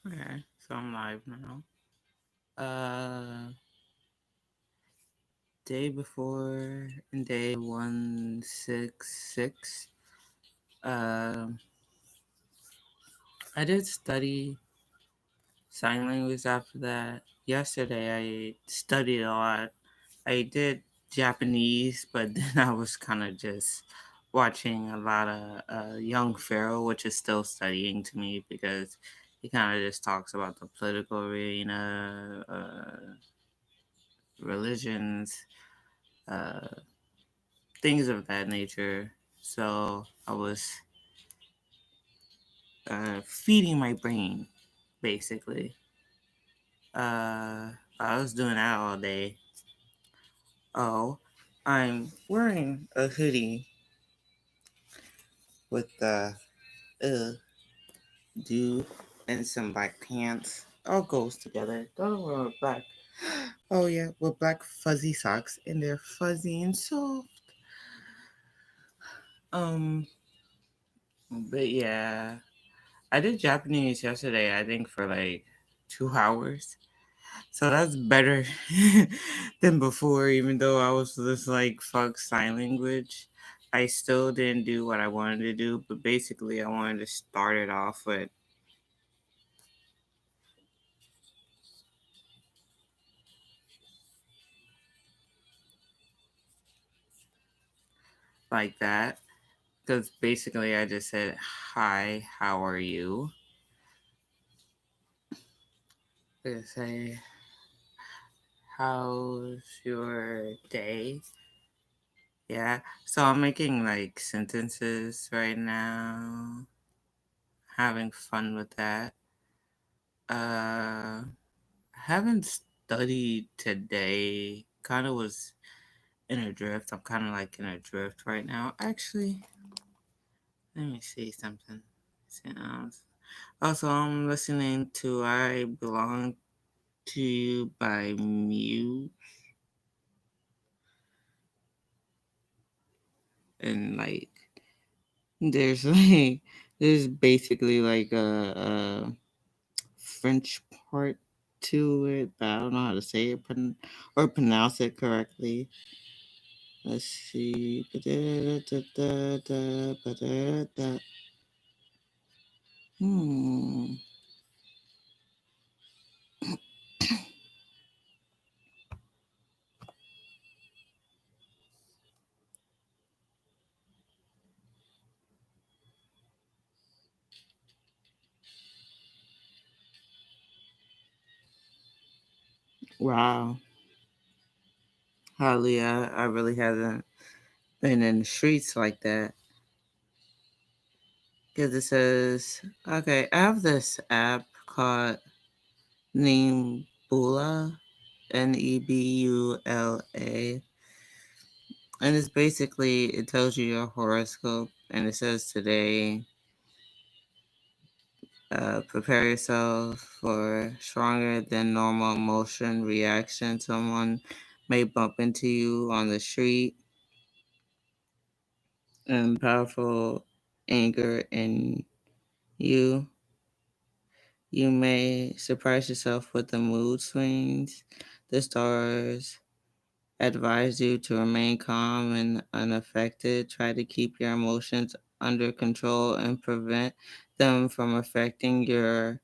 Okay, so I'm live now. Uh, day before in day 166. Um, I did study sign language after that. Yesterday I studied a lot. I did Japanese, but then I was kind of just watching a lot of Young Pharaoh, which is still studying to me because he kind of just talks about the political arena, religions, uh, things of that nature. So I was feeding my brain, basically. I was doing that all day. Oh, I'm wearing a hoodie with uh, do and some black pants. All goes together. Don't wear black. Oh yeah, with black fuzzy socks, and they're fuzzy and soft. Um, but yeah, I did Japanese yesterday. I think for like 2 hours. So that's better than before, even though I was just like, fuck sign language. I still didn't do what I wanted to do, but basically, I wanted to start it off with like that. Because basically, I just said, hi, how are you? I say, how's your day? Yeah. So I'm making like sentences right now, having fun with that. I haven't studied today. Kind of was in a drift. I'm kind of like in a drift right now. Actually, let me see something. Also, I'm listening to I Belong to You by Mew. And like, there's like, there's basically like a French part to it, but I don't know how to say it or pronounce it correctly. Let's see. Hmm. Wow. Hardly, I really haven't been in the streets like that. Because it says, okay, I have this app called Nebula, Nebula. And it's basically, it tells you your horoscope. And it says today, prepare yourself for stronger than normal emotion reaction. Someone may bump into you on the street, and powerful anger in you. You may surprise yourself with the mood swings. The stars advise you to remain calm and unaffected. Try to keep your emotions under control and prevent them from affecting your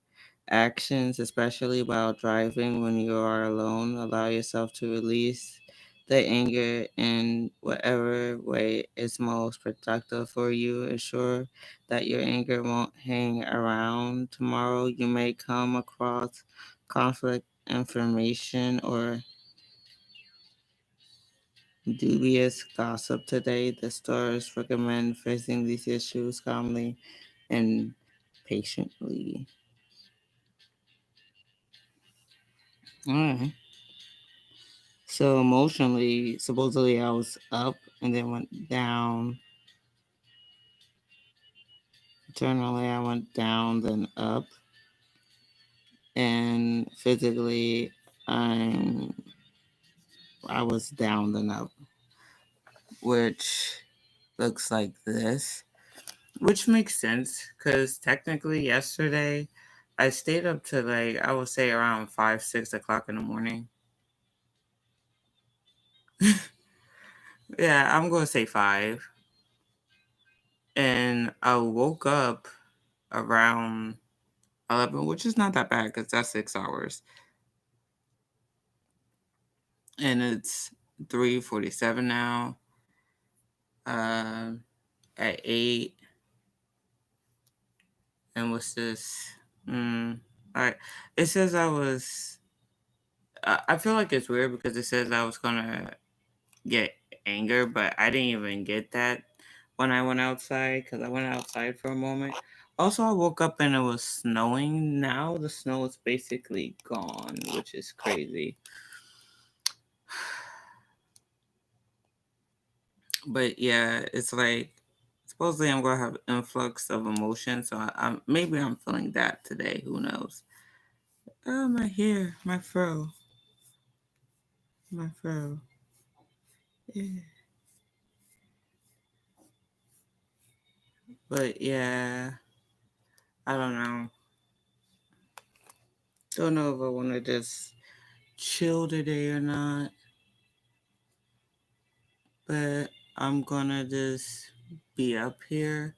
actions, especially while driving when you are alone. Allow yourself to release the anger in whatever way is most productive for you. Ensure that your anger won't hang around. Tomorrow, you may come across conflict information or dubious gossip today. The stars recommend facing these issues calmly and patiently. All right. So emotionally, supposedly I was up and then went down. Internally, I went down, then up. And physically, I'm I was down, then up, which looks like this. Which makes sense because technically yesterday I stayed up to like I would say around 5, 6 o'clock in the morning. Yeah, I'm gonna say 5. And I woke up around 11, which is not that bad because that's 6 hours. And it's 3:47 now. At 8. And what's this? All right. It says I was. I feel like it's weird because it says I was gonna get anger, but I didn't even get that when I went outside because I went outside for a moment. Also, I woke up and it was snowing. Now the snow is basically gone, which is crazy. But yeah, it's like supposedly I'm gonna have influx of emotion, so maybe I'm feeling that today. Who knows? Oh, my hair, my fro. Yeah. But yeah, I don't know. Don't know if I want to just chill today or not. But I'm gonna just be up here.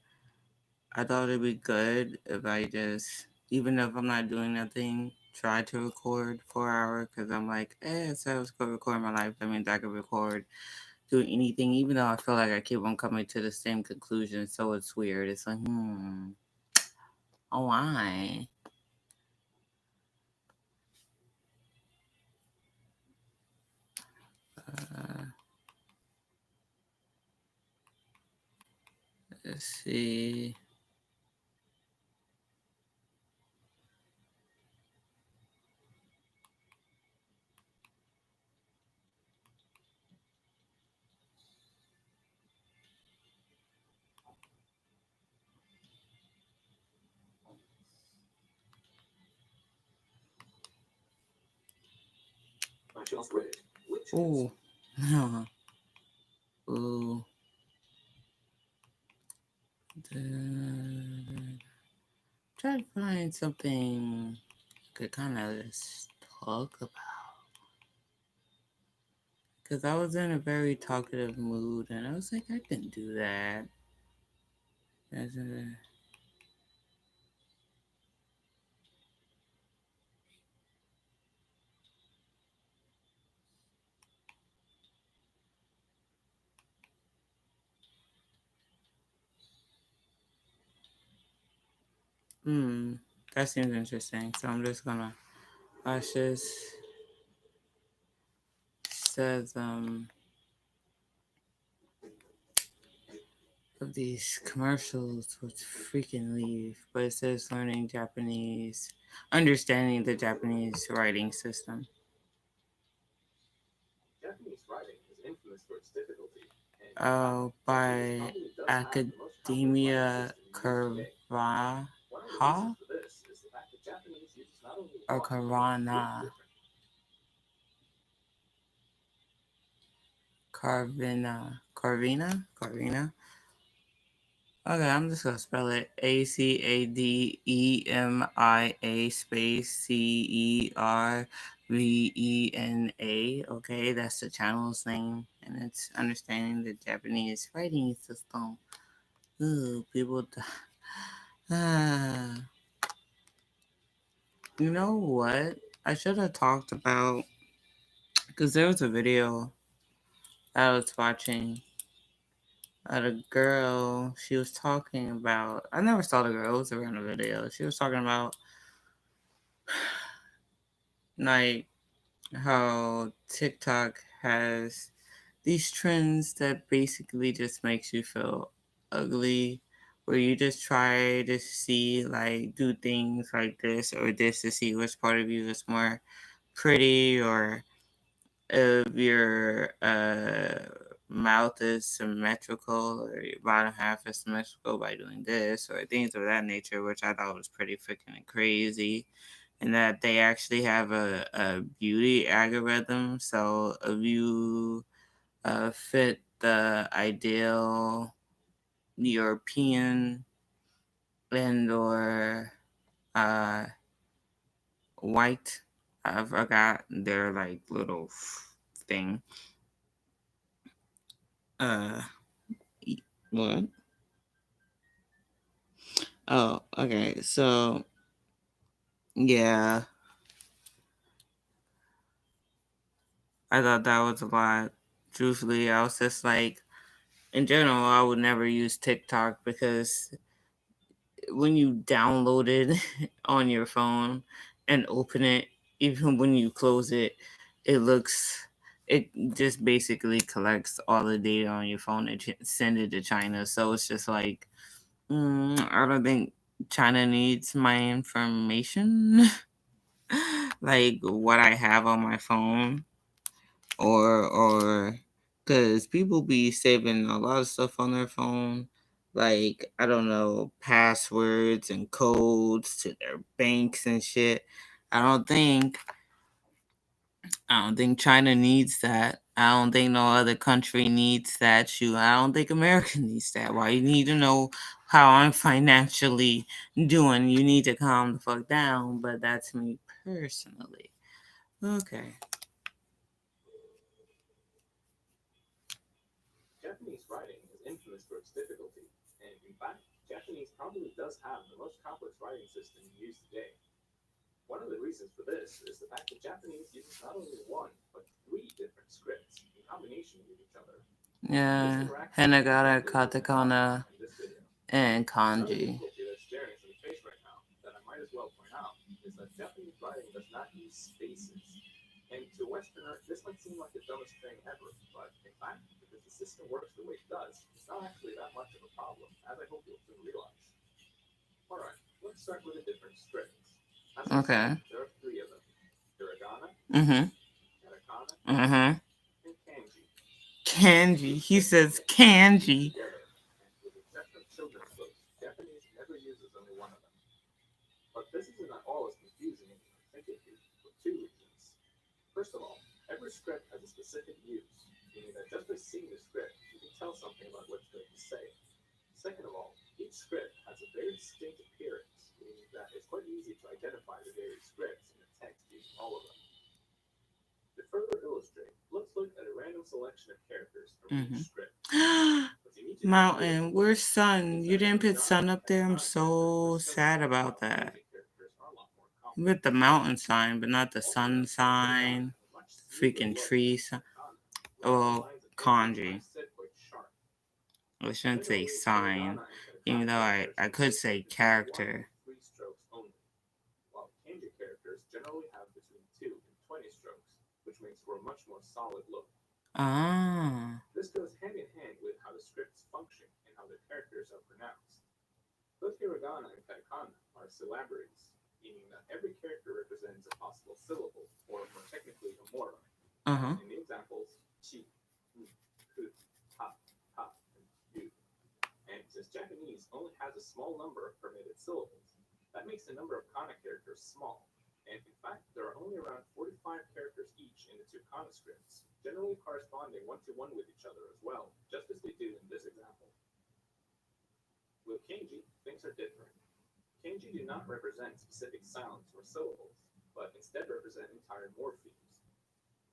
I thought it'd be good if I just, even if I'm not doing nothing, try to record 4 hours because I'm like, so I was gonna record my life. That means I can record doing anything, even though I feel like I keep on coming to the same conclusion. So it's weird. It's like, oh, why? Uh, let's see. Ooh. Ooh. Try to find something I could kind of talk about. Because I was in a very talkative mood and I was like, I can do that. As a, that seems interesting. So I'm just gonna watch this. Says, of these commercials which freaking leave, but it says learning Japanese, understanding the Japanese writing system. Oh, by Academia Curvaha or Carvana. Carvina. Okay, I'm just gonna spell it ACADEMIA space CERVENA. Okay, that's the channel's name, and it's understanding the Japanese writing system. Ooh, people. Ah, you know what? I should have talked about because there was a video I was watching at a girl. She was talking about. I never saw the girl. It was around a video. She was talking about like how TikTok has these trends that basically just makes you feel ugly, where you just try to see like do things like this or this to see which part of you is more pretty or if your mouth is symmetrical or your bottom half is symmetrical by doing this or things of that nature, which I thought was pretty freaking crazy. And that they actually have a beauty algorithm. So if you fit the ideal European and or white. I forgot their like little thing. Uh, what? Oh, okay. So yeah, I thought that was a lot. Truthfully, I was just like, in general, I would never use TikTok because when you download it on your phone and open it, even when you close it, it looks, it just basically collects all the data on your phone and send it to China. So it's just like, I don't think China needs my information, like what I have on my phone, or because people be saving a lot of stuff on their phone, like I don't know, passwords and codes to their banks and shit. I don't think I don't think China needs that. I don't think no other country needs that. Shoot, I don't think America needs that. Why you need to know how I'm financially doing? You need to calm the fuck down. But that's me personally. Okay. Japanese writing is infamous for its difficulty, and in fact, Japanese probably does have the most complex writing system used today. One of the reasons for this is the fact that Japanese uses not only one, but three different scripts in combination with each other. This Yeah. interaction is Hinagata, exactly what we're going to talk katakana, about in this video. and Another kanji. difficulty that's staring us in the face right now that I might as well point out is that Japanese writing does not use spaces. And to a Westerner, this might seem like the dumbest thing ever, but in fact, because the system works the way it does, it's not actually that much of a problem, as I hope you'll soon realize. Alright, let's start with the different scripts. As I said, Okay. there are three of them: hiragana, Mm-hmm. katakana, Mm-hmm. and kanji. Kanji. These He scripts says work perfectly kanji. together, and with the exception of children's books, Japanese never uses only one of them. But this isn't at all as confusing as you might think it is, for two reasons. First of all, every script has a specific use, meaning that just by seeing the script, you can tell something about what it's going to say. Second of all, each script has a very distinct appearance, meaning that it's quite easy to identify the various scripts in the text using all of them. To further illustrate, let's look at a random selection of characters from each script. Mm-hmm. What you need to do here Mountain. Where's is sun? You that didn't put hiragana sun up and there? I'm kana characters are so simple, sad about while that. kanji characters are a lot more You put complex. the mountain sign, but not the Also sun note that hiragana sign. has a much smoother Freaking look than tree sign. katakana, meaning the Oh, lines and edges are kanji. set quite sharp. I shouldn't say Similarly, sign, hiragana and even katakana though characters I can could take up say between 1 and character. 3 strokes only, while kanji characters generally have between 2 and 20 strokes, which makes for a much more solid look. Ah. This goes hand in hand with how the scripts function and how their characters are pronounced. Both hiragana and katakana are syllabaries, meaning that every character represents a possible syllable, or more technically, a mora, as Uh-huh. in the examples chi, hu, ku, ha, ha, and yu. And since Japanese only has a small number of permitted syllables, that makes the number of kana characters small. And in fact, there are only around 45 characters each in the two kana scripts, generally corresponding one to one with each other as well, just as they do in this example. With kanji, things are different. Kanji do not represent specific sounds or syllables, but instead represent entire morphemes.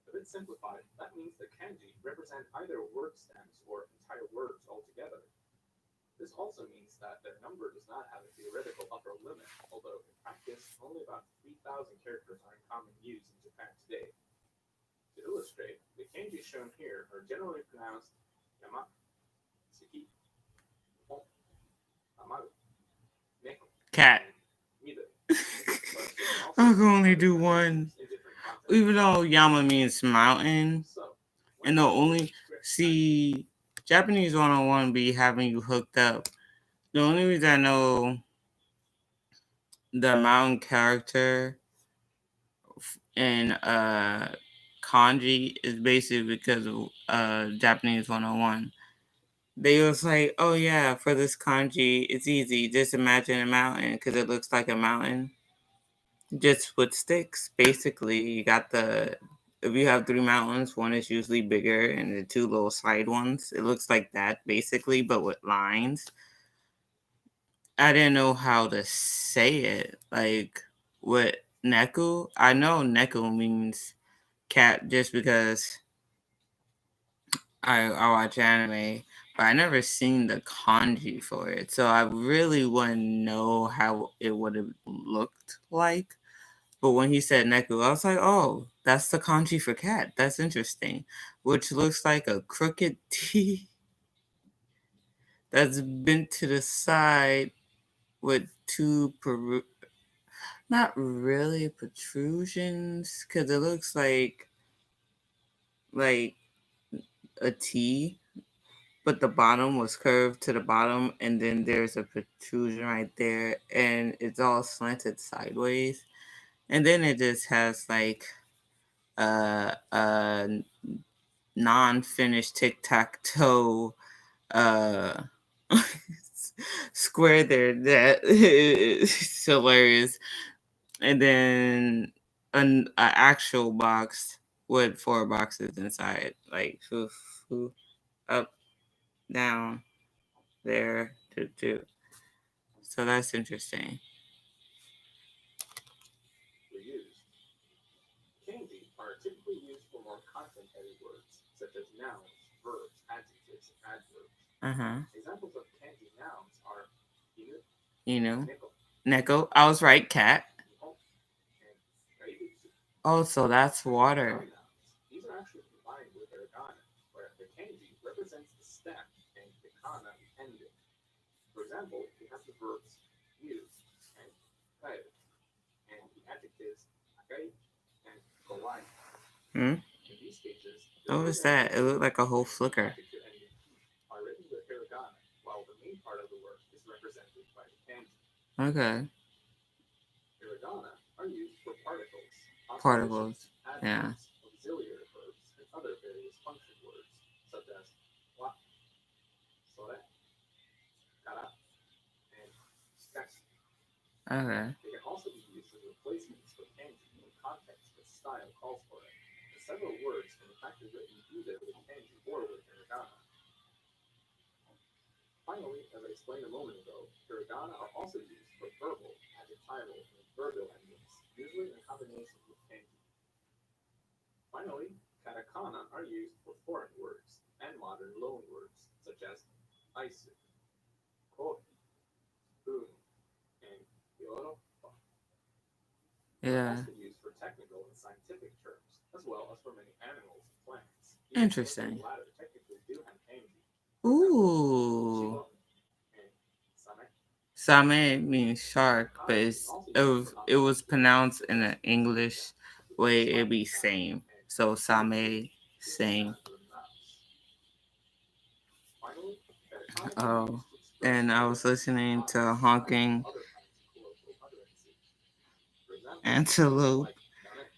A bit simplified, that means that kanji represent either word stems or entire words altogether. This also means that their number does not have a theoretical upper limit, although in practice only about 3,000 characters are in common use in Japan today. To illustrate, the kanji shown here are generally pronounced yama, suki, hon, amaru, neko, Cat. and midori. But they can also I can receive only other do one. pronunciations in different Even contexts. though Yama means mountain. So, when And it the comes to only which script actually see Japanese 101 be having you hooked up. The only reason I know the mountain character in kanji is basically because of Japanese 101. They was like, oh yeah, for this kanji, it's easy. Just imagine a mountain because it looks like a mountain. Just with sticks, basically. You got the, if you have three mountains, one is usually bigger and the two little side ones. It looks like that, basically, but with lines. I didn't know how to say it. Like, what? Neku. I know Neku means cat just because I watch anime, but I never seen the kanji for it. So I really wouldn't know how it would have looked like. But when he said Neku, I was like, oh, that's the kanji for cat. That's interesting. Which looks like a crooked T that's bent to the side with two not really protrusions, because it looks like a T, but the bottom was curved to the bottom, and then there's a protrusion right there, and it's all slanted sideways. And then it just has like a non-finished tic-tac-toe uh square there that is hilarious. And then a actual box with four boxes inside, like up, down, there, two. So that's interesting. Reused. Kanji are typically used for more content-heavy words, such as nouns, verbs, adjectives, and adverbs. Uh huh. Examples of kanji nouns are inu, You know, neko, Neko. I was right, cat. nihon, and gaibutsu. Oh, so that's water. Pronouns. These are actually combined with hiragana, where the kanji represents the stem and the kana the ending. For example, we have the verbs use and kaeru, and the adjectives akai and kowai. Hmm. In these cases, the What verb was that? It endings looked like a whole and the flicker. adjective ending are written with hiragana, while the main part of the word is represented by the kanji. Okay. Hiragana are used for particles, postulations, Particles. Yeah. adverbs, auxiliary verbs, and other various function words, such as wa, sore, kara, and shikashi. Okay. They can also be used as replacements for kanji in context the style calls for it, and several words can in fact be written either with kanji or with hiragana. Finally, as I explained a moment ago, hiragana are also used for verbal, adjectival, and adverbial endings, usually in combination with kanji. Finally, katakana are used for foreign words and modern loan words, such as aisu, kohi, un, and Yoruba. They are Yeah. also used for technical and scientific terms, as well as for many animals and plants, even though the Interesting. latter technically do have kanji. For example, Ooh. shigon and same. Same means shark, but Kanji is also it used was for it objects was with a different pronounced in source, an English with the way. It'd slanted be sound, same. and So similarly same, with the same. sound of a mouse. Finally, katakana can be Oh, used to express and I was various listening to honors as well as honking other kinds of colloquial utterances. For example, words antelope like dame,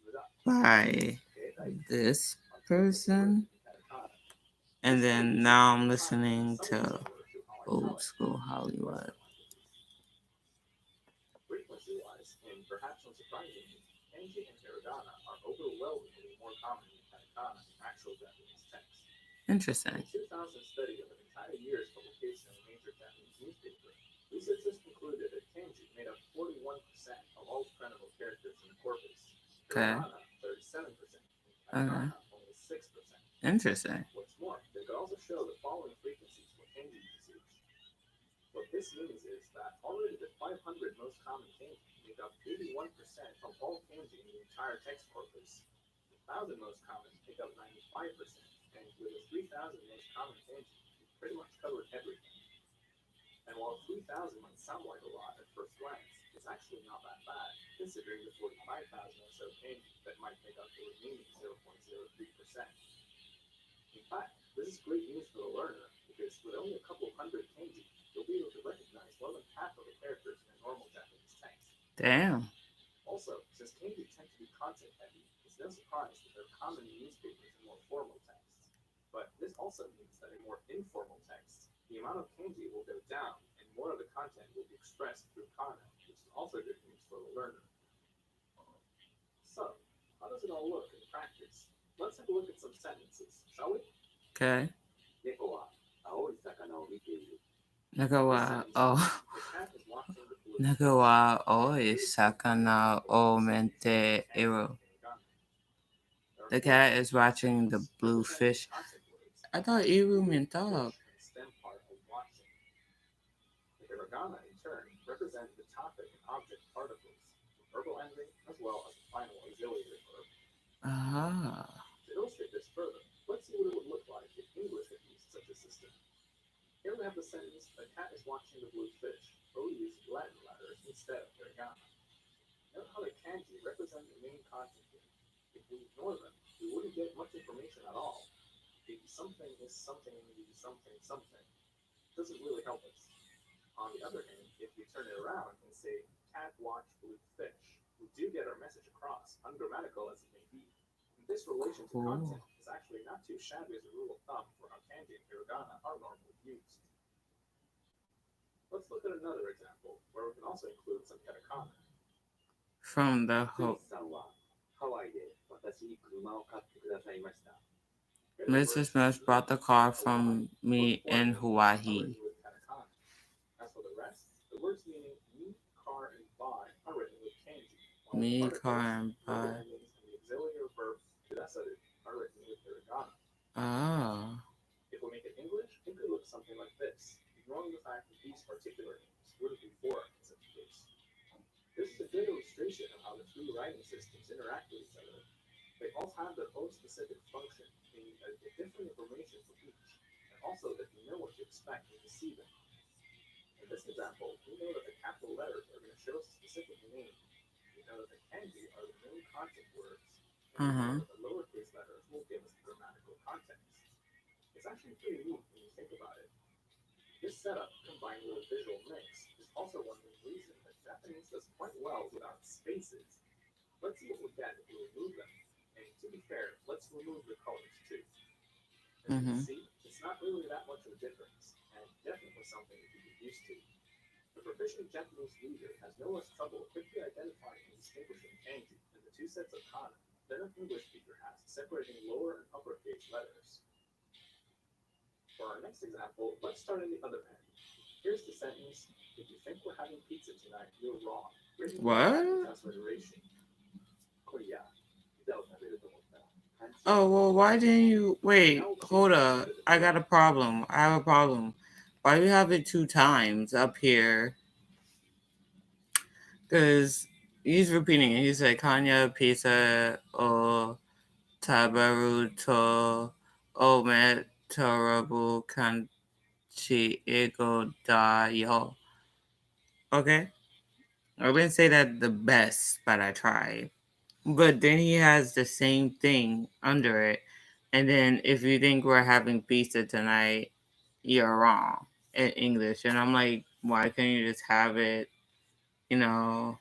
muda, and by ketai this are typically written person. in katakana. And This then reduces now the I'm time and listening subtleties to of words to how old italic school in Hollywood. Western languages. Frequency-wise, and perhaps unsurprisingly, kanji and hiragana are overwhelmingly more common than katakana in actual Japanese text. In a Interesting. 2000 study of an entire year's publication in a major Japanese newspaper, researchers concluded that kanji made up 41% of all printable characters in the corpus, Okay. hiragana 37%, and Okay. katakana only 6%. Interesting. What's more, they could also show the following frequencies for kanji usage. What this means is that already the 500 most common kanji make up 81% of all kanji in the entire text corpus. The 1,000 most common make up 95%, and with the 3,000 most common kanji, we pretty much covered everything. And while 3,000 might sound like a lot at first glance, it's actually not that bad, considering the 45,000 or so kanji that might make up the remaining 0.03%. In fact, this is great news for the learner, because with only a couple hundred kanji, you'll be able to recognize more than half of the characters in a normal Japanese text. Damn. Also, since kanji tend to be content heavy, it's no surprise that they're common in newspapers and more formal texts. But this also means that in more informal texts, the amount of kanji will go down and more of the content will be expressed through kana, which is also good news for the learner. So, how does it all look in practice? Let's have a look at some sentences, shall we? Okay. 猫は青い魚を見ている. Look at This what. sentence Oh. means the cat is watching the blue blue Naga fish. wa oi It is said that sakana Iruka o represents mente kanji iru. and hiragana. There are The four cat is kanji watching the sentence blue representing fish. content words. I thought The Iru blue meant dog. fish and stem part of watching. The hiragana, in turn, represent the topic and object particles, the verbal ending, as well as the final auxiliary verb. Ah. To illustrate this further, let's see what it would look like if English had used such a system. Here we have the sentence, the cat is watching the blue fish, but we use Latin letters instead of hiragana. Note how the kanji represent the main content here. If we ignore them, we wouldn't get much information at all. The something is something, the something something doesn't really help us. On the other hand, if we turn it around and say cat watch blue fish, we do get our message across, ungrammatical as it may be. And this relation to Cool. content is actually not too shabby as a rule of thumb for how kanji and hiragana are normally used. Let's look at another example where we can also include some katakana. From the クリ hope. スさんはハワイで私に車を買ってくださいました。Here the Mr. words Smith me brought the car and Hawaii from for me in employment are Hawaii. written with katakana. As for the rest, the words meaning me, car, and buy are written with kanji, while the Me, car, particles, and verbal buy. endings, and the auxiliary verb kudasaru are written with hiragana. Oh. If we make it English, it could look something like this, ignoring the fact that these particular names wouldn't be foreign in such a case. This is a good illustration of how the three writing systems interact with each other. They all have their own specific function, meaning that they get different information from each, and also that you know what to expect when you see them. In this example, we know that the capital letters are going to show us a specific name. We know that the kanji are the main content words, and we know Uh-huh. that the lowercase letters will give us the grammatical context. It's actually pretty neat when you think about it. This setup, combined with a visual mix, is also one reason that Japanese does quite well without spaces. Let's see what we get if we remove them. And to be fair, let's remove the colors too. As you can Mm-hmm. see, it's not really that much of a difference, and definitely something you can get used to. The proficient Japanese reader has no less trouble quickly identifying and distinguishing kanji in the two sets of kana than an English speaker has separating lower and uppercase letters. For our next example, let's start on the other end. Here's the sentence, if you think we're having pizza tonight, you're wrong. Written with What? Latin transliteration. Korea. Oh, well, why didn't you... Wait, Now hold change it up. to the I got a verb. problem. I have a problem. Why do you have it two times up here? Because he's repeating it. He said, Kanya, pizza, o tabaru to o metarabu kanchi ego da yo. Okay? I wouldn't say that the best, but I tried. But then he has the same thing under it. And then if you think we're having pizza tonight, you're wrong in English. And I'm like, why can't you just have it, you know,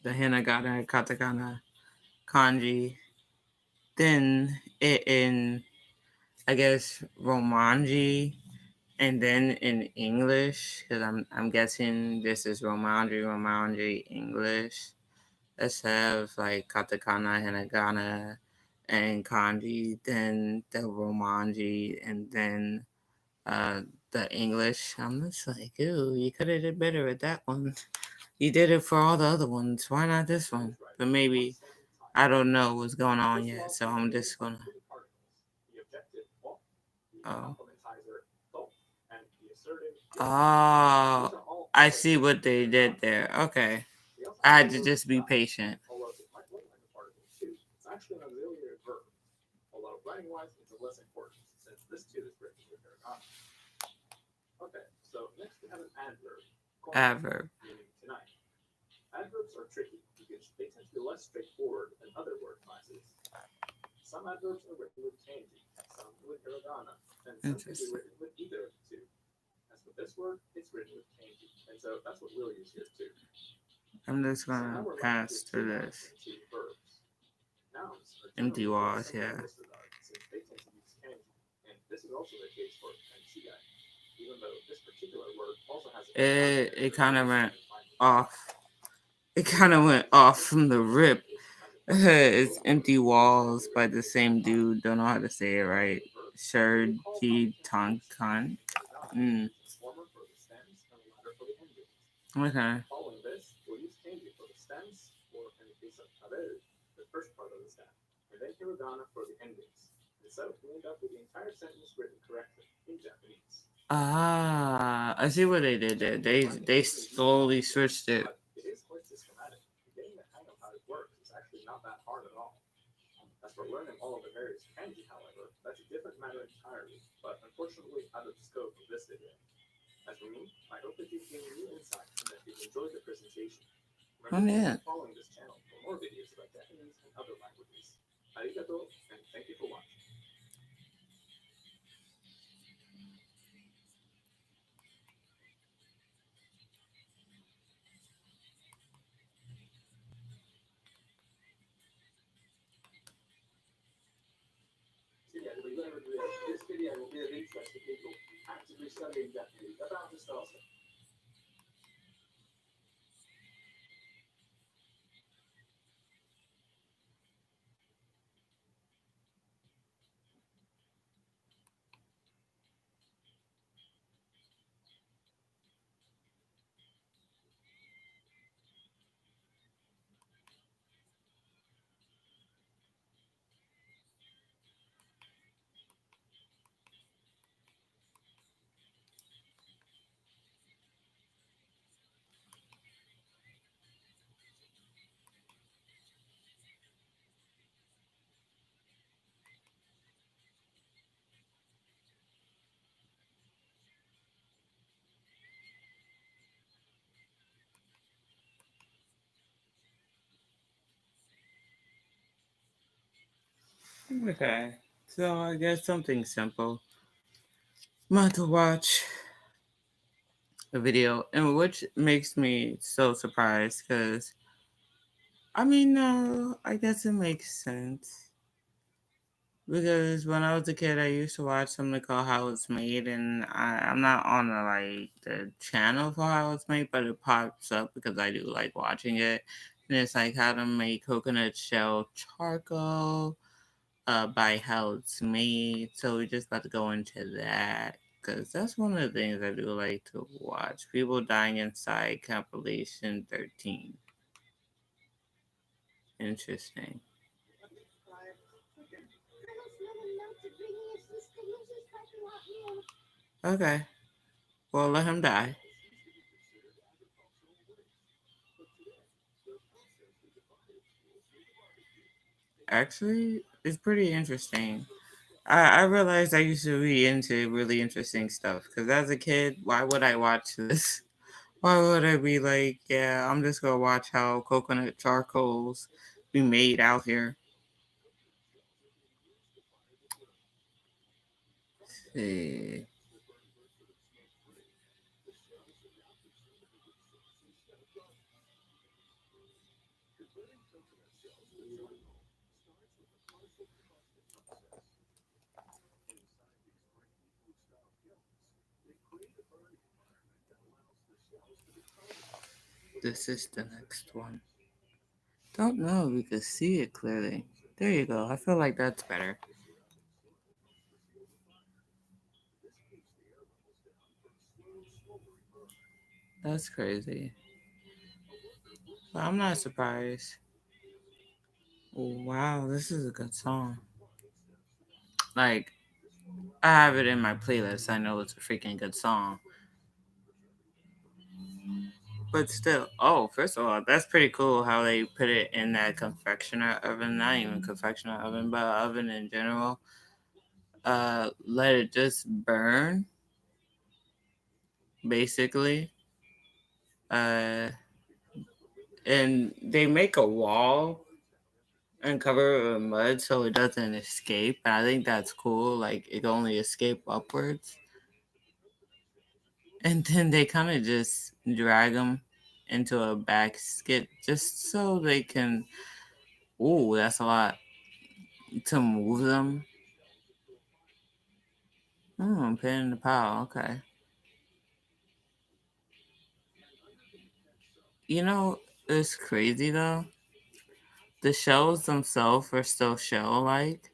the hinagana, katakana, kanji, then it in, I guess, romanji, and then in English, because I'm guessing this is romanji, English. Let's have like katakana, hinagana, and kanji, then the romanji, and then uh, the English. I'm just like, ooh, you could have did better with that one. You did it for all the other ones. Why not this one? English But writers are maybe slightly I tired. don't know what's going on First of yet, all, so we're I'm beginning just on gonna. two particles. The objective o, the Oh, complementizer do, and the assertive yo. These oh, are all I see particles what in they did hiragana. there. Okay, We also I have the had to word just be da. patient. Although it might look like a particle too, it's actually an auxiliary verb. Although writing-wise, it's of less importance since this too is written with hiragana. Okay, so next we have an adverb, konya, Adverb. meaning tonight. Adverbs are tricky because they tend to be less straightforward than other word classes. Some adverbs are written with kanji, some with hiragana, and some can be Interesting. written with either of the two. As with this word, it's written with kanji, and so that's what we'll use here too. I'm just So now gonna we're left pass with two through nouns this. and two verbs. Nouns are Empty generally quite walls, simple in yeah. this regard, since they tend to use kanji, and this is also the case for kanchigai, even though this particular word also has a hiragana It character kind of went representing the final vowel. off. It kind of went off from the rip. It has a particle It's both for Empty the English and Walls the by the American same hiragana. dude. Don't know how to say it As for right. the verbs, we will call Shurji functions each Tankan. in hiragana, Mm. using the former for the stems and the latter for the endings. Okay. Following this, we'll use kanji for the stems, or in the case of taberu, the first part of the stem, and then hiragana for the endings. And so we end up with the entire sentence written correctly in Japanese. Ah, I see what they did there. Learning They is really easy slowly once you learn, switched it. but it is quite systematic. Getting the hang of how it works is actually not that hard at all. As for learning all of the various kanji, however, that's a different matter entirely, but unfortunately out of the scope of this video. As for me, I hope that you've gained new insights and that you've enjoyed the presentation. Oh Remember to yeah. keep following this channel for more videos about Japanese and other languages. Arigato, and thank you for watching. So yeah, this video will be of interest to people actively studying Japanese about to start. Okay. So I guess something simple. I'm about to watch a video, and which makes me so surprised because I mean, no, I guess it makes sense. Because when I was a kid, I used to watch something called How It's Made, and I'm not on the channel for How It's Made, but it pops up because I do like watching it. And it's like how to make coconut shell charcoal, by How It's Made. So we just about to go into that because that's one of the things I do like to watch. People Dying Inside compilation 13. Interesting. Okay. Well, let him die. Actually, it's pretty interesting. I realized I used to be into really interesting stuff because as a kid, why would I watch this? Why would I be like, yeah, I'm just gonna watch how coconut charcoals be made out here? See, this is the next one. Don't know if we can see it clearly. There you go. I feel like that's better. That's crazy. But I'm not surprised. Wow, this is a good song. Like, I have it in my playlist. I know it's a freaking good song. But still, oh, first of all, that's pretty cool how they put it in that confectioner oven. Not even confectioner oven, but oven in general. Let it just burn, basically. Uh, and they make a wall and cover it with mud so it doesn't escape. And I think that's cool. Like it can only escape upwards. And then they kind of just drag them into a basket just so they can. Ooh, that's a lot to move them. Pin in the pile. Okay. You know, it's crazy though. The shells themselves are still shell like,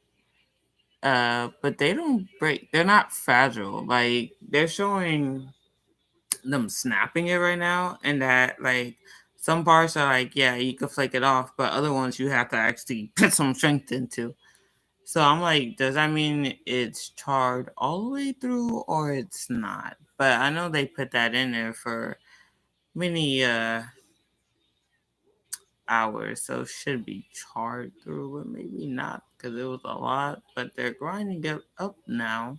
but they don't break. They're not fragile. Like they're showing them snapping it right now, and that like some parts are like, yeah, you can flake it off, but other ones you have to actually put some strength into. So I'm like, does that mean it's charred all the way through or it's not? But I know they put that in there for many hours, so it should be charred through, but maybe not because it was a lot. But they're grinding it up now,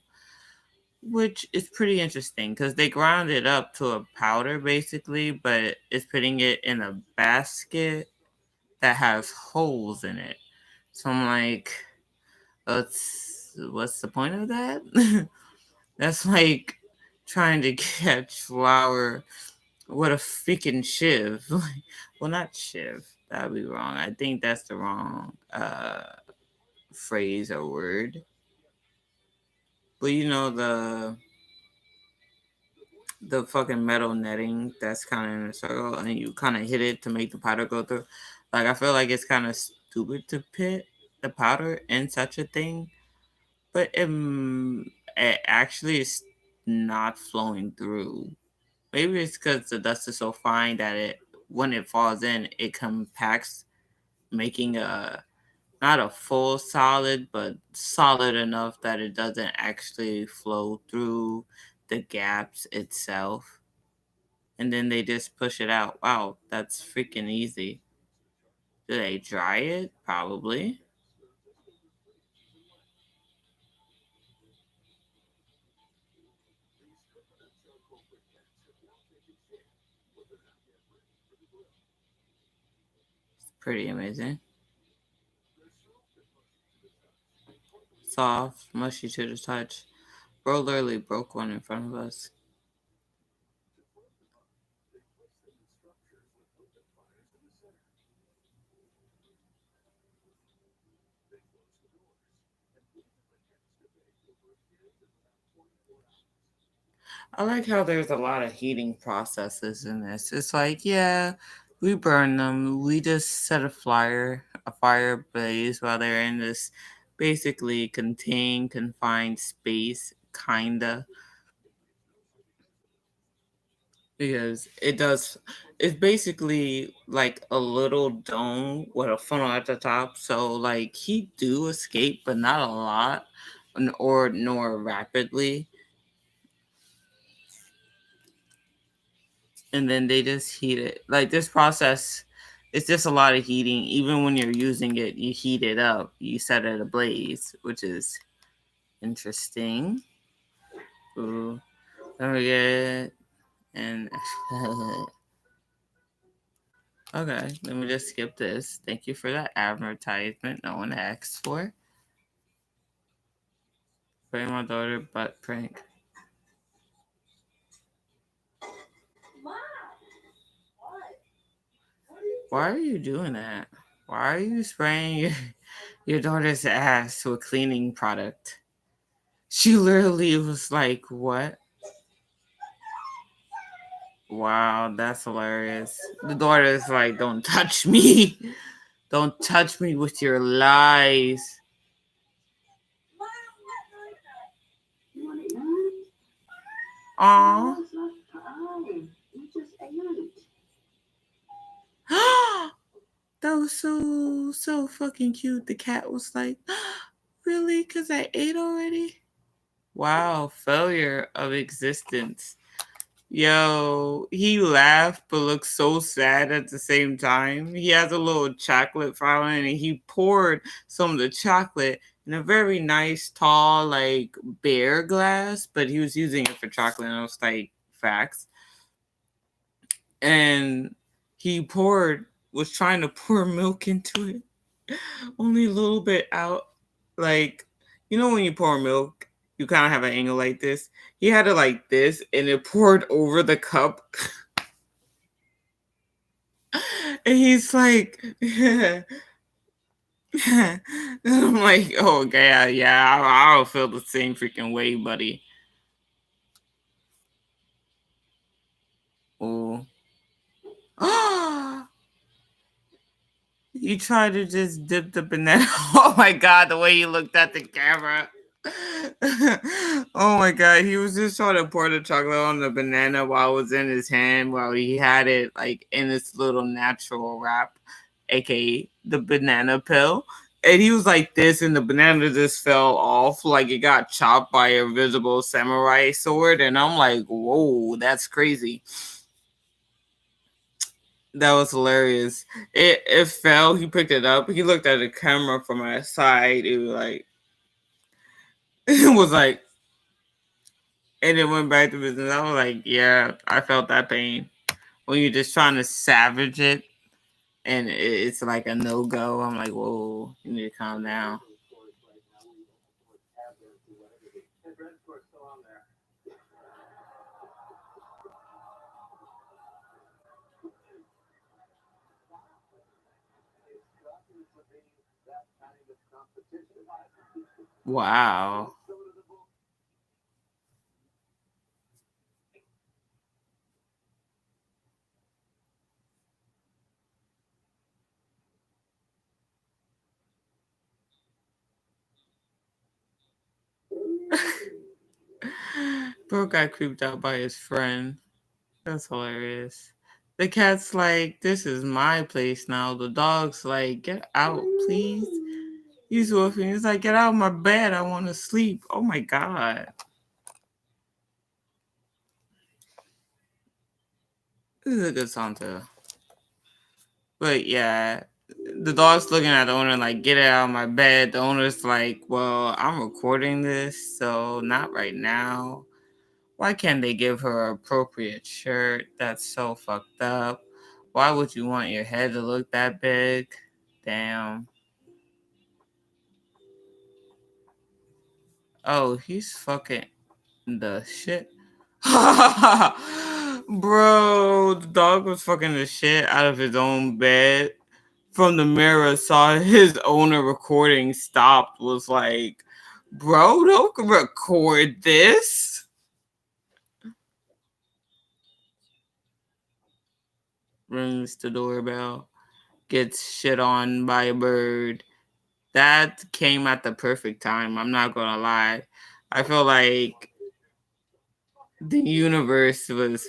which is pretty interesting because they ground it up to a powder basically, but it's putting it in a basket that has holes in it. So I'm like, what's the point of that? That's like trying to catch flour with a freaking shiv. Well, not shiv. That would be wrong. I think that's the wrong phrase or word. But you know the fucking metal netting that's kind of in a circle, and you kind of hit it to make the powder go through. Like I feel like it's kind of stupid to pit the powder in such a thing, but it actually is not flowing through. Maybe it's because the dust is so fine that it when it falls in, it compacts, making a not a full solid, but solid enough that it doesn't actually flow through the gaps itself. And then they just push it out. Wow, that's freaking easy. Do they dry it? Probably. It's pretty amazing. Soft, mushy to the touch. Bro literally broke one in front of us. I like how there's a lot of heating processes in this. It's like, yeah, we burn them. We just set a fire blaze while they're in this basically contained, confined space, kinda. Because it does, it's basically like a little dome with a funnel at the top. So like heat do escape, but not a lot, or nor rapidly. And then they just heat it. Like this process, it's just a lot of heating. Even when you're using it, you heat it up. You set it ablaze, which is interesting. Ooh, don't forget. And okay, let me just skip this. Thank you for that advertisement no one asked for. Prank my daughter butt prank. Why are you doing that? Why are you spraying your daughter's ass with cleaning product? She literally was like, "What?" Wow, that's hilarious. The daughter is like, "Don't touch me. Don't touch me with your lies." Aw. That was so fucking cute. The cat was like, "Really? Cause I ate already?" Wow, failure of existence. Yo, he laughed but looked so sad at the same time. He has a little chocolate fountain and he poured some of the chocolate in a very nice, tall, like bear glass, but he was using it for chocolate and I was like, facts. And he was trying to pour milk into it, only a little bit out. Like, you know, when you pour milk, you kind of have an angle like this. He had it like this, and it poured over the cup. And he's like, and I'm like, oh, okay, yeah, I'll feel the same freaking way, buddy. Oh. You tried to just dip the banana. Oh my god, the way you looked at the camera. Oh my god, he was just trying to pour the chocolate on the banana while it was in his hand, while he had it like in this little natural wrap, aka the banana pill. And he was like this, and the banana just fell off, like it got chopped by a visible samurai sword. And I'm like, whoa, that's crazy. That was hilarious. It fell. He picked it up. He looked at the camera from my side. It was like it was like, and it went back to business. I was like, yeah, I felt that pain when you're just trying to savage it, and it's like a no go. I'm like, whoa, you need to calm down. Wow. Bro got creeped out by his friend. That's hilarious. The cat's like, this is my place now. The dog's like, get out, please. He's woofing. He's like, get out of my bed. I want to sleep. Oh my God. This is a good song too. But yeah, the dog's looking at the owner like, get it out of my bed. The owner's like, well, I'm recording this, so not right now. Why can't they give her an appropriate shirt? That's so fucked up. Why would you want your head to look that big? Damn. Oh, he's fucking the shit. Bro, the dog was fucking the shit out of his own bed. From the mirror, saw his owner recording, stopped, was like, bro, don't record this. Rings the doorbell, gets shit on by a bird. That came at the perfect time. I'm not gonna lie. I feel like the universe was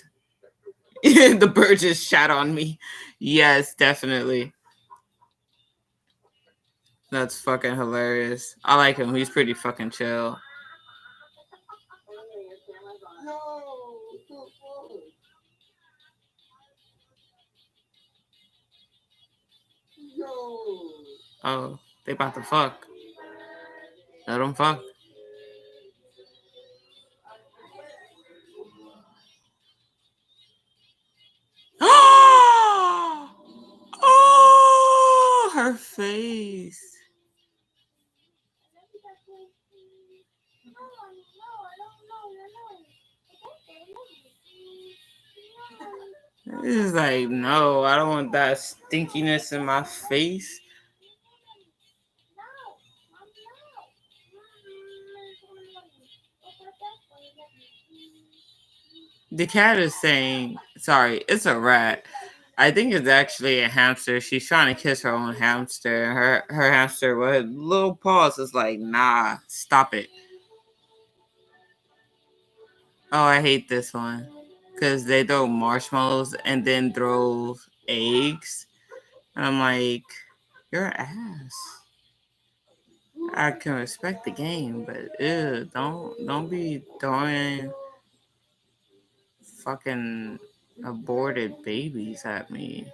the bird just shat on me. Yes, definitely. That's fucking hilarious. I like him. He's pretty fucking chill. Oh, they about to fuck. Let them fuck. Oh, her face. It's like, no, I don't want that stinkiness in my face. The cat is saying, sorry, it's a rat. I think it's actually a hamster. She's trying to kiss her own hamster. Her hamster with little paws is like, nah, stop it. Oh, I hate this one. Because they throw marshmallows and then throw eggs. And I'm like, you're ass. I can respect the game, but ew, don't be throwing fucking aborted babies at me.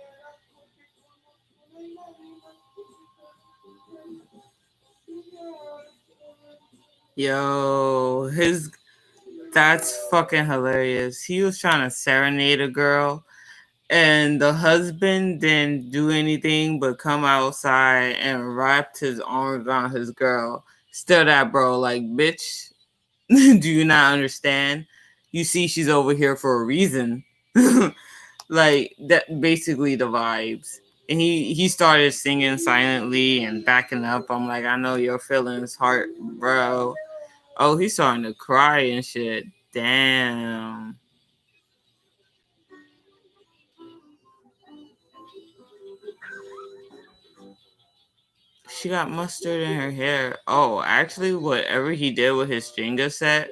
Yo, his that's fucking hilarious. He was trying to serenade a girl, and the husband didn't do anything but come outside and wrapped his arms around his girl. Still that bro, like, bitch, do you not understand? You see, she's over here for a reason. Like that, basically the vibes. And he started singing silently and backing up. I'm like, I know your feelings, heart, bro. Oh, he's starting to cry and shit. Damn. She got mustard in her hair. Oh, actually, whatever he did with his Jenga set,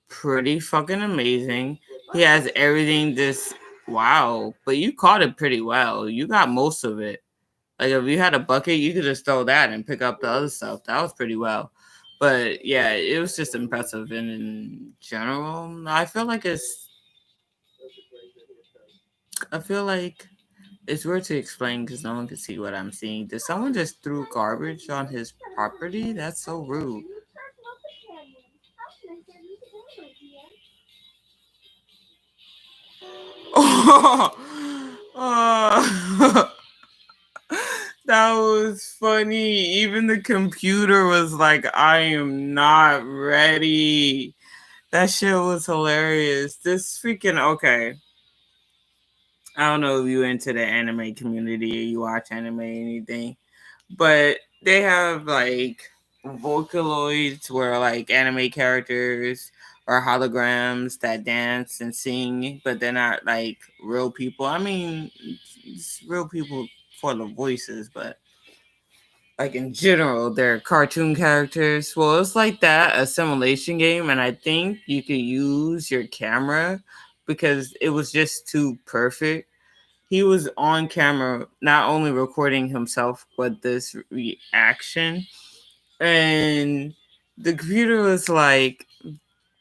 pretty fucking amazing. He has everything this. Wow, but you caught it pretty well. You got most of it. Like if you had a bucket, you could just throw that and pick up the other stuff. That was pretty well. But yeah, it was just impressive. And in general, I feel like it's weird to explain because no one can see what I'm seeing. Did someone just threw garbage on his property? That's so rude. Oh, that was funny. Even the computer was like, I am not ready. That shit was hilarious. This freaking okay. I don't know if you into the anime community or you watch anime or anything, but they have like Vocaloids where like anime characters or holograms that dance and sing, but they're not like real people. I mean, it's real people for the voices, but like in general, they're cartoon characters. Well, it's like that, a simulation game, and I think you could use your camera because it was just too perfect. He was on camera, not only recording himself, but this reaction. And the computer was like,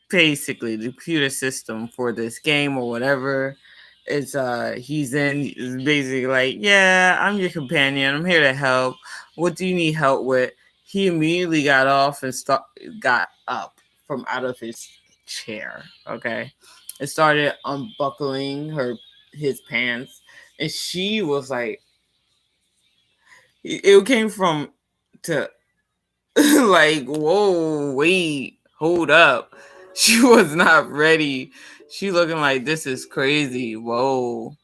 basically the computer system for this game or whatever it's he's in is basically like, yeah, I'm your companion, I'm here to help, what do you need help with. He immediately got off and got up from out of his chair, okay, and started unbuckling his pants, and she was like, it came from to like, whoa, wait, hold up. She was not ready. She looking like this is crazy. Whoa.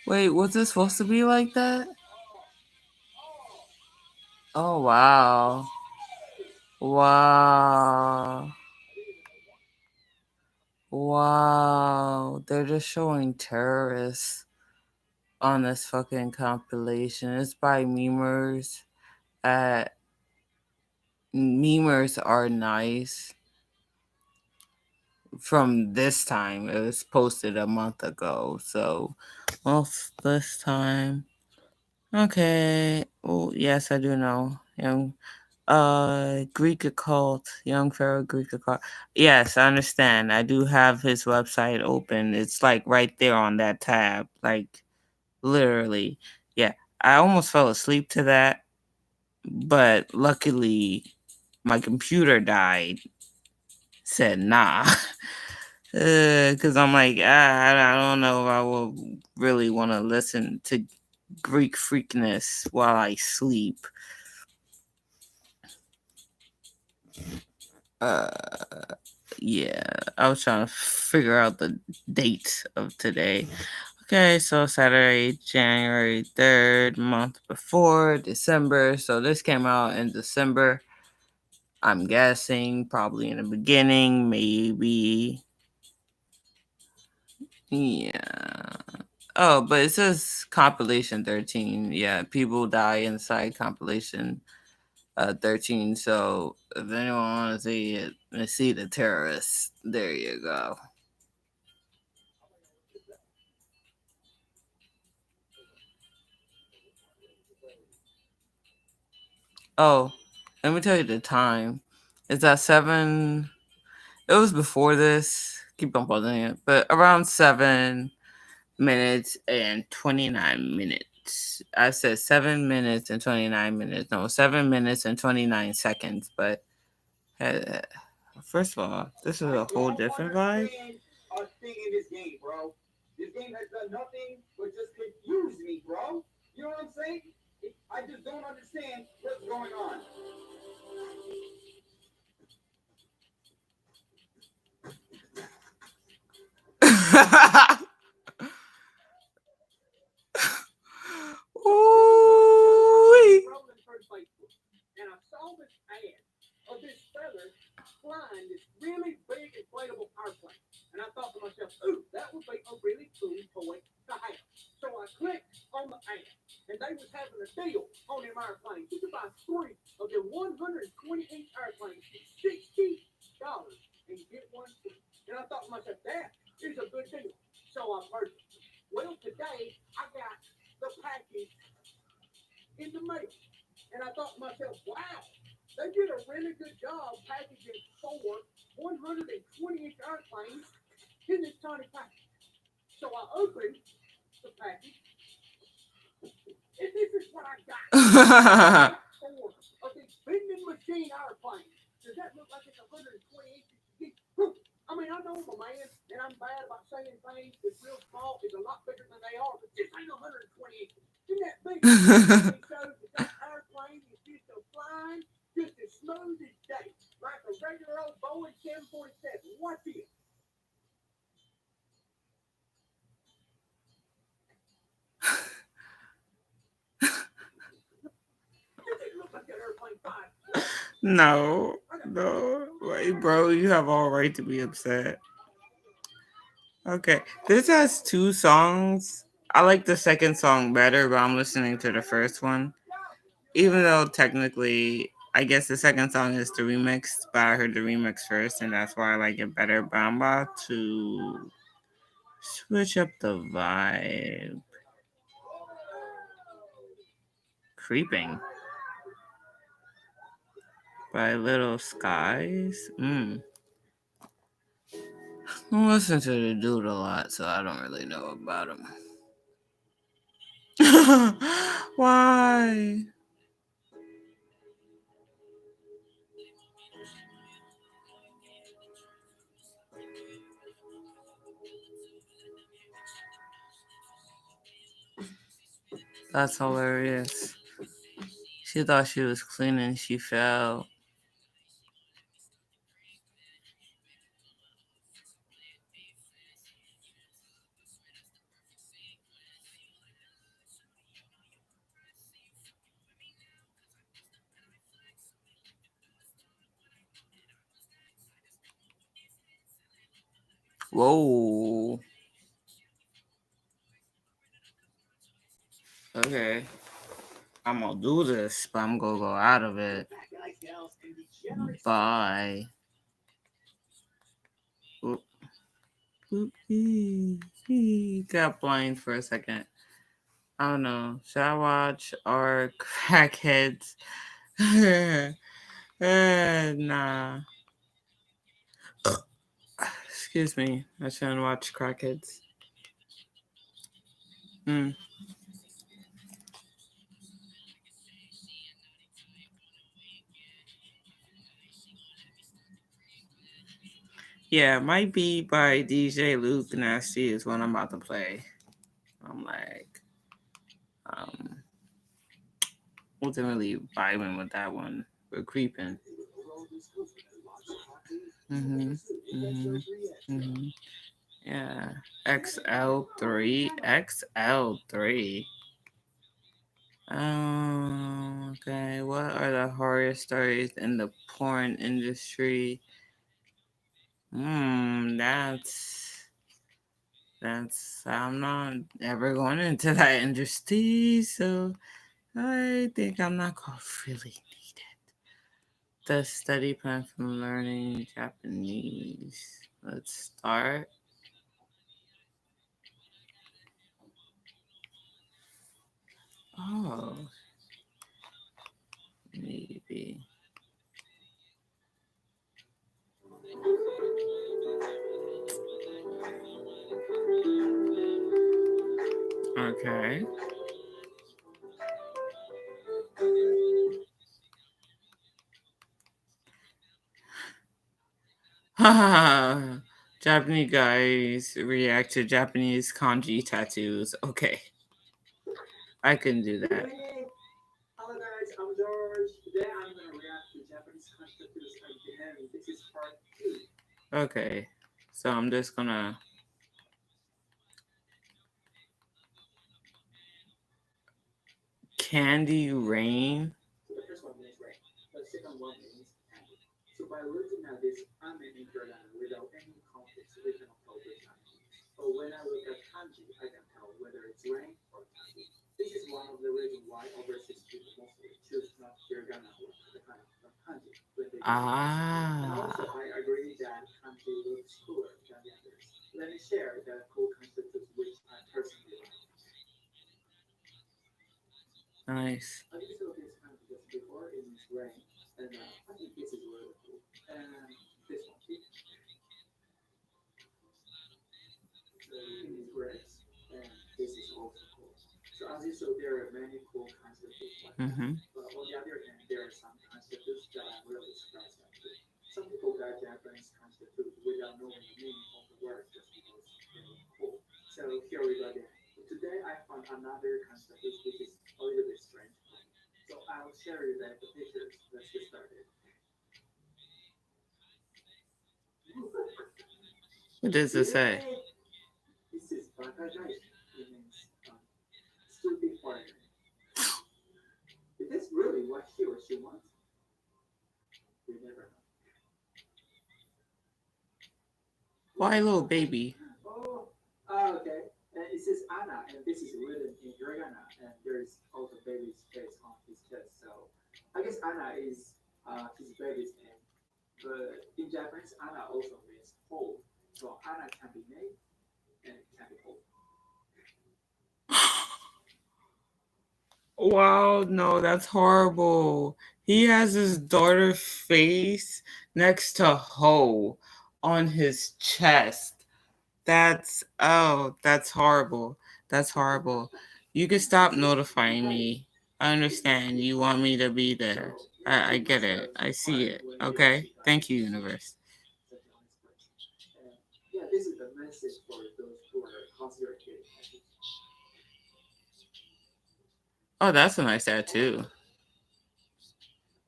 Wait, was it supposed to be like that? Oh wow. Wow. Wow. They're just showing terrorists on this fucking compilation. It's by memers. At Memers are nice. From this time, it was posted a month ago. So, well, this time. Okay. Well, yes, I do know. Greek occult, young pharaoh Greek occult. Yes, I understand. I do have his website open. It's like right there on that tab, like literally. Yeah, I almost fell asleep to that, but luckily my computer died. Said nah, because I'm like, I don't know if I will really want to listen to Greek freakness while I sleep. Uh, yeah, I was trying to figure out the date of today. Okay, so Saturday, January 3rd, month before December. So this came out in December. I'm guessing probably in the beginning, maybe. Yeah. Oh, but it says compilation 13. Yeah, people die inside compilation 13. So if anyone wants to see it, let's see the terrorists. There you go. Oh, let me tell you the time. It's at 7. It was before this. Keep on pausing it. But around 7 minutes and 29 minutes. I said 7 minutes and 29 minutes. No, 7 minutes and 29 seconds. But uh, first of all, this is a whole different vibe. A thing in this game, bro. This game has done nothing but just confuse me, bro. You know what I'm saying? I just don't understand what's going on. Ooh. And I saw this ad of this feather flying this really big inflatable airplane. And I thought to myself, ooh, that would be a really cool toy to have. So I clicked on the ad, and they was having a deal on them airplanes. You could buy 3 of them 120-inch airplanes for $60 and get one free. And I thought to myself, that is a good deal. So I purchased it. Well, today I got the package in the mail. And I thought to myself, wow, they did a really good job packaging 4 120-inch airplanes in this tiny package. So I opened the package, and this is what I got. 4 of these vending machine airplanes. Does that look like it's 120 inches? I mean, I know I'm a man, and I'm bad about saying things that's real small is a lot bigger than they are, but this ain't 120 inches. Isn't that big? It shows that that airplane is just a flying, just as smooth as day, like a regular old Boeing 747. Watch it. Does it look like that airplane flying? No, no, wait, bro, you have all right to be upset. Okay, this has 2 songs. I like the second song better, but I'm listening to the first one. Even though technically, I guess the second song is the remix, but I heard the remix first, and that's why I like it better. But I'm about to switch up the vibe. Creeping by Little Skies. I listen to the dude a lot, so I don't really know about him. Why? That's hilarious. She thought she was cleaning, she fell. Whoa. Okay. I'm gonna do this, but I'm gonna go out of it. Bye. Oop, oop, got blind for a second. I don't know. Should I watch or crackheads? Nah. Excuse me. I shouldn't watch crackheads. Mm. Yeah, it might be by DJ Luke Nasty is what I'm about to play. I'm like, um, wasn't really vibing with that one. We're creeping. Mm-hmm. Mm-hmm. Mm-hmm. Yeah. XL3. XL3. Okay. What are the horror stories in the porn industry? That's I'm not ever going into that industry, so I think I'm not gonna really need it. The study plan from learning Japanese. Let's start. Oh, maybe. Okay. Japanese guys react to Japanese kanji tattoos. Okay, I can do that. Yay! Hello guys, I'm George. Today I'm gonna react to Japanese concepts again. This is part two. Okay, so I'm just gonna candy rain. So the first one means rain. The second one means candy. So by looking at this, I'm an Interlander without any context. We cannot tell which one it is. But when I look at kanji, I can tell whether it's rain or candy. This is one of the reasons why overseas people mostly choose not hiragana or katakana but kanji when they decide. And Ah, also, I agree that kanji looks cooler than the others. Let me share the cool concepts which I personally like. nice. I used to this kanji just before in this rain, and I think this is really cool. And this one too. So in these grapes, and this is also cool. So as you saw, there are many cool concepts like that. Mm-hmm. But on the other hand, there are some concepts that I'm really surprised at too. Some people got Japanese concepts without knowing the meaning of the word just because they look cool. So here we go again. Today I found another concept which is a little bit strange for me. So I'll share you the pictures. Let's get started. What does it say? Yay! This is Bakagaishi. It means stupid foreigner. Is this really what he or she wants? We never know. Why, little baby? Oh, okay. And it says Anna, and this is written in hiragana, and there is also baby's face on his chest. So I guess Anna is his baby's name. But in Japanese, Anna also means whole. So Anna can be made and it can be whole. Wow, no, that's horrible. He has his daughter's face next to Ho on his chest. That's horrible. That's horrible. You can stop notifying me. I understand you want me to be there. So yeah, I we get must it. start I this see part it. when we Okay? receive an Thank you, explanation. universe. Such an explanation. And yeah, this is the message for those who are considering getting tattoos. Oh, that's a nice tattoo.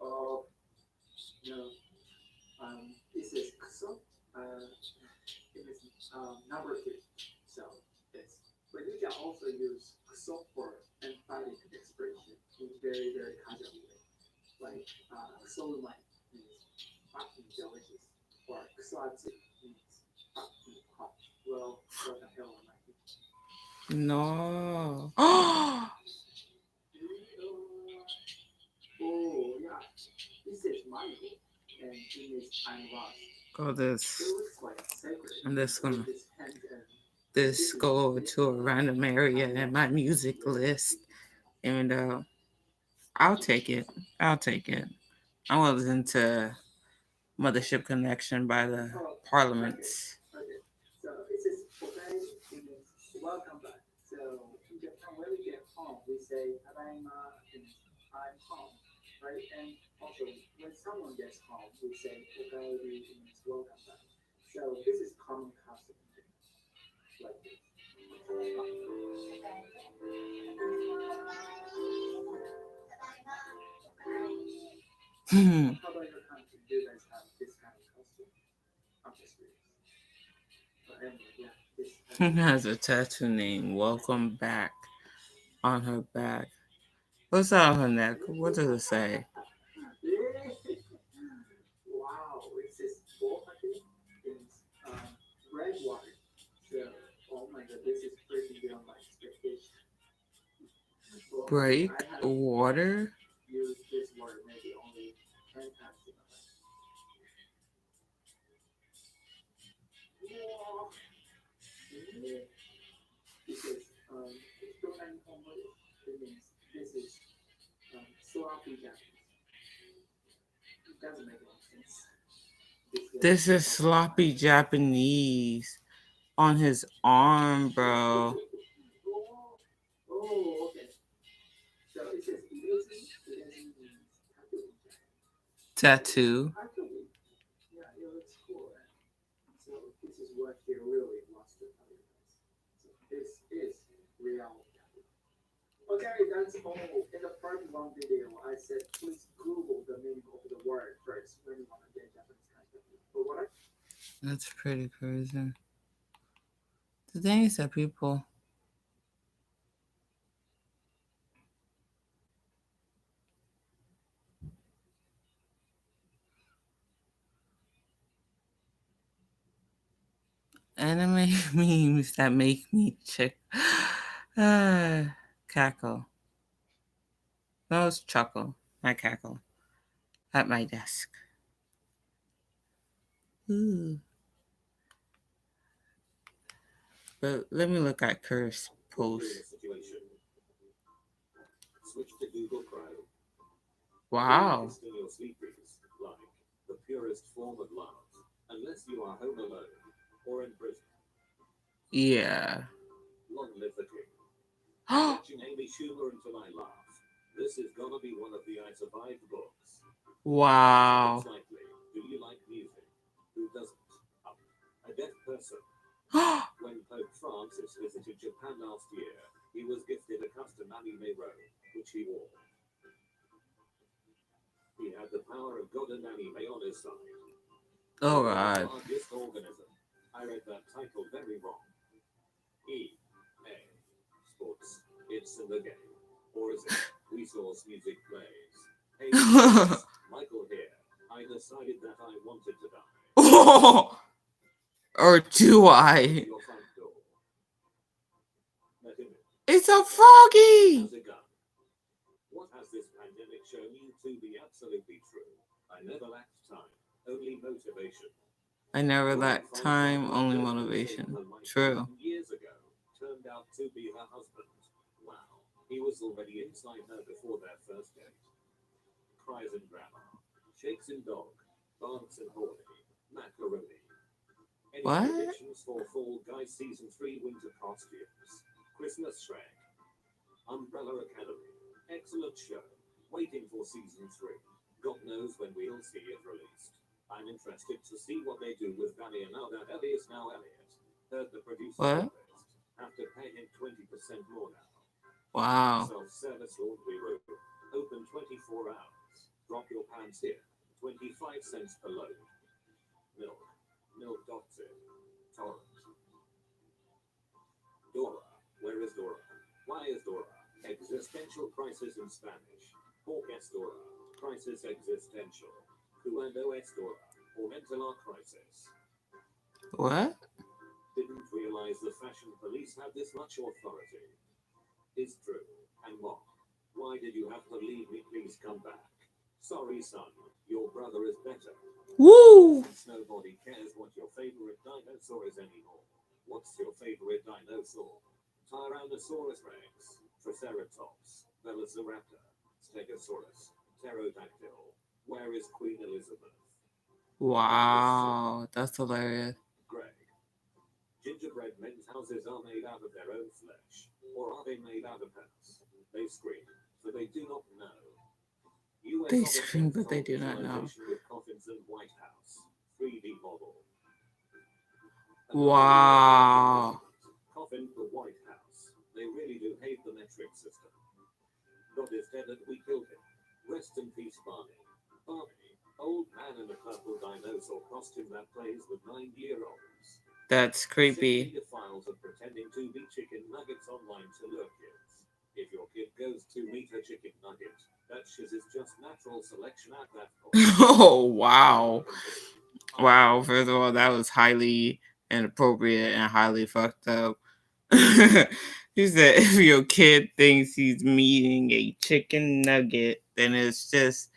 Oh, no. This is kuso. Uh, it is number two. So it's, but you can also use kuso for emphatic expression in very, very casual way. Like kuso umai means fucking delicious, or kusoatsu means fucking hot. Well, what the hell am I thinking? No. Oh yeah, this is Marigold, and it means I'm lost. Go It this. looks like sacred I'm just with gonna his hand, and this this is go this to a random area I'm in lost. my music Really list. creepy. And I'll take it. I'll take it. I was into Mothership Connection by the Oh, okay, Parliaments. okay. So it says "Okaeri," it means welcome back. So in Japan, when we get home, we say "Tadaima," it means I'm home, right? And also, when someone gets home, we say "Okaeri," it means welcome back. So this is common custom in Japan, like this. How about your country? Do you guys have this kind of custom? I'm just curious. But anyway, yeah, this tattoo. Has a tattoo named Welcome Back on her back. What's on her neck? What does it say? Yeah. Wow, it says Bohake is red water. So, oh my god, this is pretty beyond my expectation. Bohake, Break I have water? used this water maybe only 10 times in my life. Wow. Yeah. This is Hitokai Honmori. It means this is sloppy Japanese. It doesn't make any sense. This guy This is also trying sloppy to. Japanese on his arm, bro. Oh, oh, okay. So it says Irezi. Irezi means tattoo in Japanese. This is Tattoo. Hakui. Yeah, it looks cool. Right? Okay, that's all. In the part one video, I said please Google the meaning of the word first when you want to get Japanese content. But what I That's pretty crazy. The thing is that people anime memes that make me check cackle. No, it's chuckle, not cackle. At my desk. Ooh. But let me look at Curse when you're in post. a situation, switch to Google Chrome. Wow. Testing your sleep dreams, like the purest form of love, unless you are home alone or in prison. Yeah. Long live the king. Watching Amy Schumer until I laugh. This is gonna be one of the I Survived books. Wow. It's likely. Do you like music? Who doesn't? A deaf person. When Pope Francis visited Japan last year, he was gifted a custom anime robe, which he wore. He had the power of God and anime on his side. Oh The world's god. largest organism. I read that title very wrong. EA Sports. It's in the game. Or is it? Resource Music Plays. Hey, Michael here. I decided that I wanted to die. Or do I? Your front door. Let him in. It's a froggy. Has a gun. What has this pandemic shown you to be absolutely true? I never lacked time, only motivation. I never lack time, only motivation. True. Years ago, turned out to be her husband. Wow, he was already inside her before their first date. Cries and grandma, shakes and dog, barks and horny, macaroni. Any What? predictions for Fall Guys Season 3 winter costumes? Christmas Shrek, Umbrella Academy, excellent show. Waiting for Season 3. God knows when we'll see it released. I'm interested to see what they do with Danny and now that Ellie is now Elliot. Heard the producers What? are pissed. Have to pay him 20% more now. Wow. Self-service laundry room. Open 24 hours. Drop your pants here. 25 cents per load. Milk. Milk.it. Torrent. Dora. Where is Dora? Why is Dora? Existential crisis in Spanish. Pork es Dora. Crisis existential. Cuando es Dora. Or mental crisis. What? Didn't realize the fashion police had this much authority. Is true. And what? Why did you have to leave me? Please come back. Sorry, son. Your brother is better. Woo! Since nobody cares what your favorite dinosaur is anymore. What's your favorite dinosaur? Tyrannosaurus Rex, Triceratops, Velociraptor, Stegosaurus, Pterodactyl. Where is Queen Elizabeth? Wow. That's hilarious. Greg. Gingerbread men's houses are made out of their own flesh. Or are they made out of hats? They scream, so they do not know. They scream, but they do not know. With coffins and White House. 3D model. Wow. Coffin for White House. They really do hate the metric system. God is dead and we killed him. Rest in peace, Barney. Barney, old man in a purple dinosaur costume that plays with 9-year-olds. That's creepy. Files of pretending to be chicken nuggets online to lure kids. If your kid goes to meet a chicken nugget, that shiz is just natural selection at that point. Oh, wow. Wow. First of all, that was highly inappropriate and highly fucked up. He said if your kid thinks he's meeting a chicken nugget, then it's just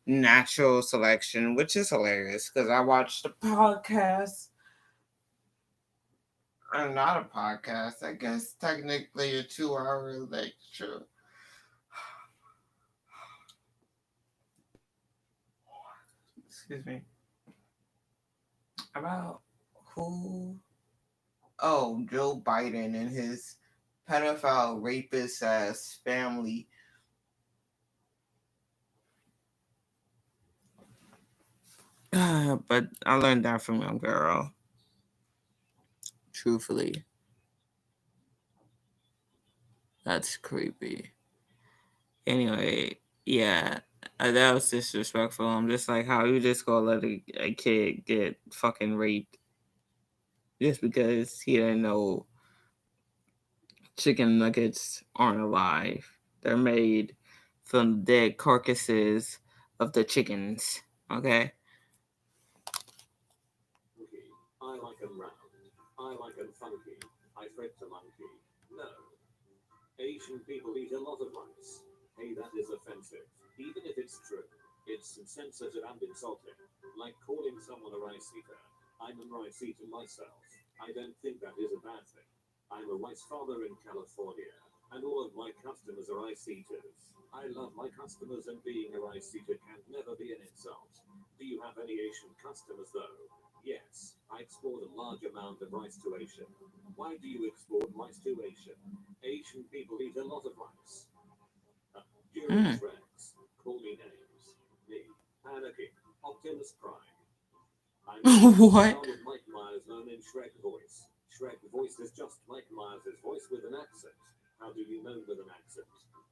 natural selection, which is hilarious because I watched a podcast. Or not a podcast, I guess technically a 2-hour lecture. Excuse me. About who? Oh, Joe Biden and his pedophile rapist ass family. But I learned that from a girl. Truthfully. That's creepy. Anyway, yeah, that was disrespectful. I'm just like, how you just gonna let a kid get fucking raped just because he didn't know chicken nuggets aren't alive? They're made from dead carcasses of the chickens. Okay. Monkey. I like 'em round. I like 'em funky. I fricked a monkey. No. Asian people eat a lot of rice. Hey, that is offensive. Even if it's true, it's insensitive and insulting. Like calling someone a rice eater. I'm a rice eater myself. I don't think that is a bad thing. I'm a rice farmer in California, and all of my customers are rice eaters. I love my customers, and being a rice eater can never be an insult. Do you have any Asian customers though? Yes, I export a large amount of rice to Asia. Why do you export rice to Asia? Asian people eat a lot of rice. Mm. Durex Rex. Call me names. Me. Anakin. Optimus Prime. I'm a What? son of Mike Myers known in Shrek voice. Shrek voice is just Mike Myers' voice with an accent. How do you know with an accent?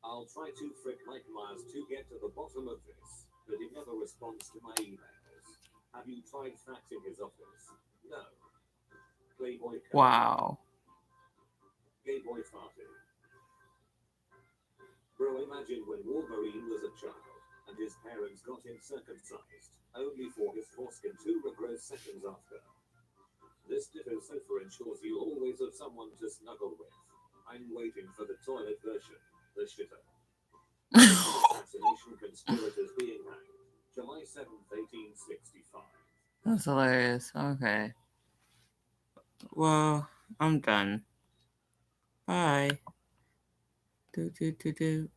I'll try to frick Mike Myers to get to the bottom of this, but he never responds to my emails. Have you tried faxing his office? No. Playboy Cardi. Wow. Gay boy farted. Bro, imagine when Wolverine was a child and his parents got him circumcised, only for his foreskin to regrow seconds after. This ditto sofa ensures you always have someone to snuggle with. I'm waiting for the toilet version, the shitter. Lincoln assassination conspirators being hanged. July 7th, 1865. That's hilarious. Okay. Well, I'm done. Bye. Do do do do.